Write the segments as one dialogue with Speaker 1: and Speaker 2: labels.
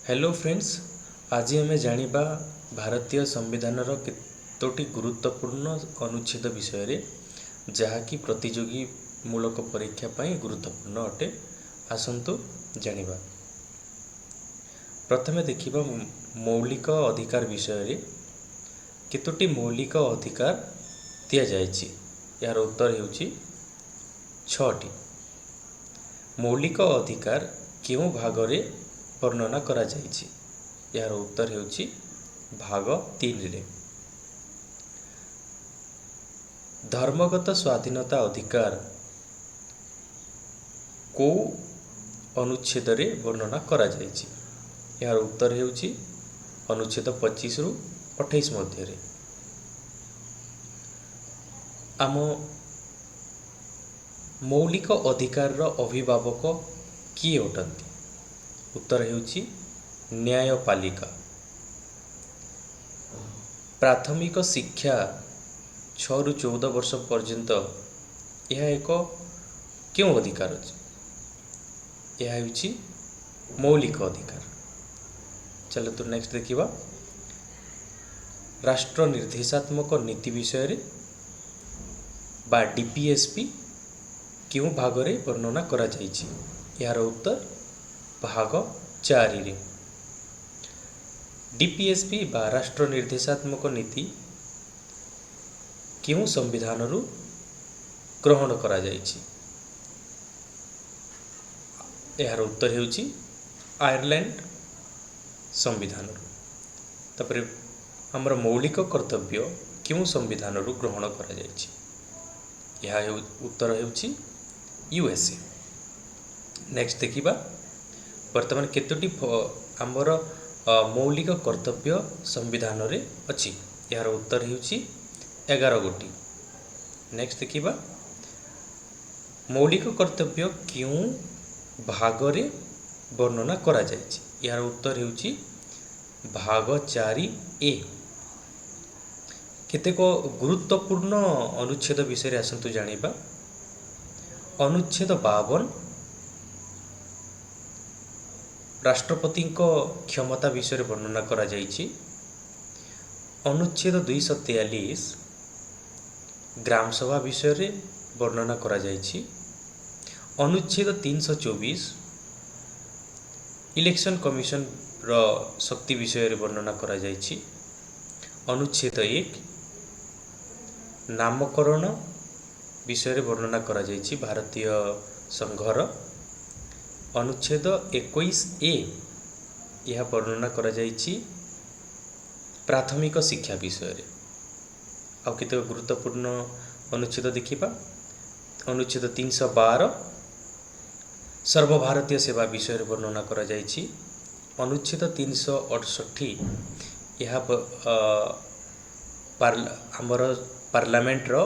Speaker 1: Hello friends. आज आम जानिबा भारतीय संविधानर केतोटी गुरुत्वपूर्ण अनुच्छेद विषय रे जहाँकि प्रतियोगी मूलक परीक्षा पाई गुरुत्वपूर्ण अटे। आसंतु जानिबा। प्रथमे देखिबा मौलिक अधिकार विषय रे केतोटी मौलिक अधिकार दिया जायछि। यार उत्तर हेउछि 6टी। मौलिक अधिकार केउं भाग रे वर्णना करा जायछि? यार उत्तर हेउछि भाग 3 रे। धर्मगत स्वाधीनता अधिकार को अनुच्छेद रे वर्णना करा जायछि? यार उत्तर हेउछि अनुच्छेद 25 रु 28 मध्य रे। आम मौलिक अधिकार रो अभिभावक किए अटंती? उत्तर हेउछि न्यायपालिका। प्राथमिक शिक्षा 6 रु 14 वर्ष पर्यंत यह एक क्यों अधिकार अछि? यह हेउछि मौलिक अधिकार। चलो तो नेक्स्ट देखिबा राष्ट्र निर्देशात्मक नीति विषय रे बा डीपीएसपी क्यों भाग रे वर्णना करा जायछि? यार उत्तर भाग 4 रे। डीपीएसपी बा राष्ट्र निर्देशात्मक नीति क्यों संविधान रु ग्रहण करा जायछि? यार उत्तर हेउछि आयरलैंड संविधान रु। तापरे हमर मौलिक कर्तव्य क्यों संविधान रु ग्रहण करा जायछि? यह उत्तर हेउछि यूएसए। नेक्स्ट देखिबा वर्तमान केतोटी हमर मौलिक कर्तव्य संविधान रे अछि? यार उत्तर हेउछि 11 गोटी। नेक्स्ट देखिबा मौलिक कर्तव्य क्यों भाग रे वर्णना करा जायछि? यार उत्तर हेउछि भाग 4A। केतेक गुरुत्वपूर्ण अनुच्छेद विषय रे आसंतु जानिबा। अनुच्छेद 52 राष्ट्रपति को क्षमता विषय रे वर्णना करा जायछि। अनुच्छेद 243 ग्राम सभा विषय रे वर्णना करा जायछि। अनुच्छेद 324 इलेक्शन कमिशन रो शक्ति विषय रे वर्णना करा जायछि। अनुच्छेद 1 नामकरण विषय रे वर्णना करा जायछि भारतीय संघर। अनुच्छेद 21A यह वर्णना करा जायछि प्राथमिक शिक्षा विषय रे। आ केते गुरुत्वपूर्ण अनुच्छेद देखिबा। अनुच्छेद 312 सर्वभारतीय सेवा विषय रे वर्णना करा जायछि। अनुच्छेद 368 यह हमर पार्लियामेंट रो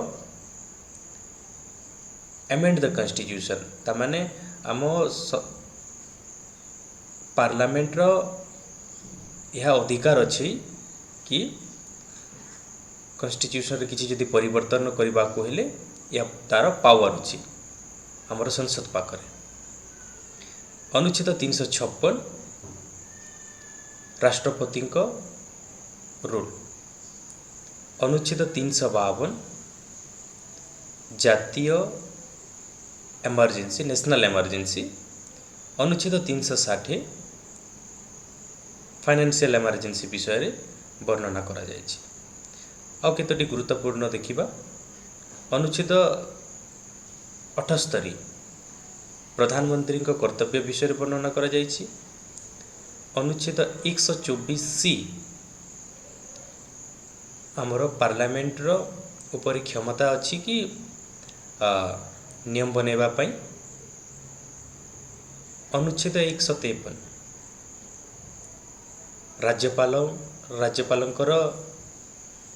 Speaker 1: एमेंड द कॉन्स्टिट्यूशन ता माने आम पार्लियामेंट रो यह अधिकार अछि कि कॉन्स्टिट्यूशन रे किछि जदि परिवर्तन करबा को हेले या तार पावर अछि हमर संसद पाखरे। अनुच्छेद 356 राष्ट्रपति को रोल। अनुच्छेद 352 जातीय एमरजेंसी नेशनल एमरजेंसी। अनुच्छेद 360 फाइनेंशियल एमरजेंसी विषय रे वर्णना करा जायछि। आ केतोटी गुरुत्वपूर्ण देखिबा। अनुच्छेद 78 प्रधानमंत्री को कर्तव्य विषय रे वर्णना करा जायछि। अनुच्छेद 124C हमर पार्लियामेंट रो ऊपर क्षमता अछि कि नियम बनेबा पई। अनुच्छेद 153 राज्यपालंकर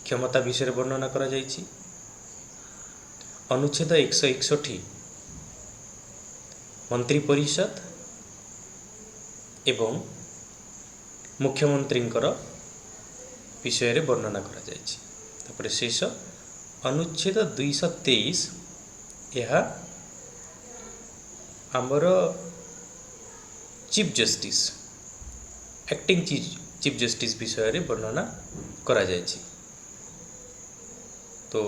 Speaker 1: क्षमता विषय वर्णना करा जायछि। अनुच्छेद 161 मंत्री परिषद एवं मुख्यमंत्रींकर विषय रे वर्णना करा जायछि। तापर शेष अनुच्छेद 223 यह हमर chief justice acting chief justice विषय रे वर्णना करा जायछि। तो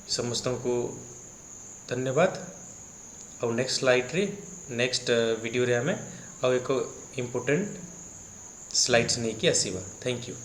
Speaker 1: समस्त को धन्यवाद। आउ नेक्स्ट स्लाइड रे नेक्स्ट वीडियो रे हमें आउ एक इम्पोर्टेंट स्लाइड्स नहीं कि आसीबा। Thank you.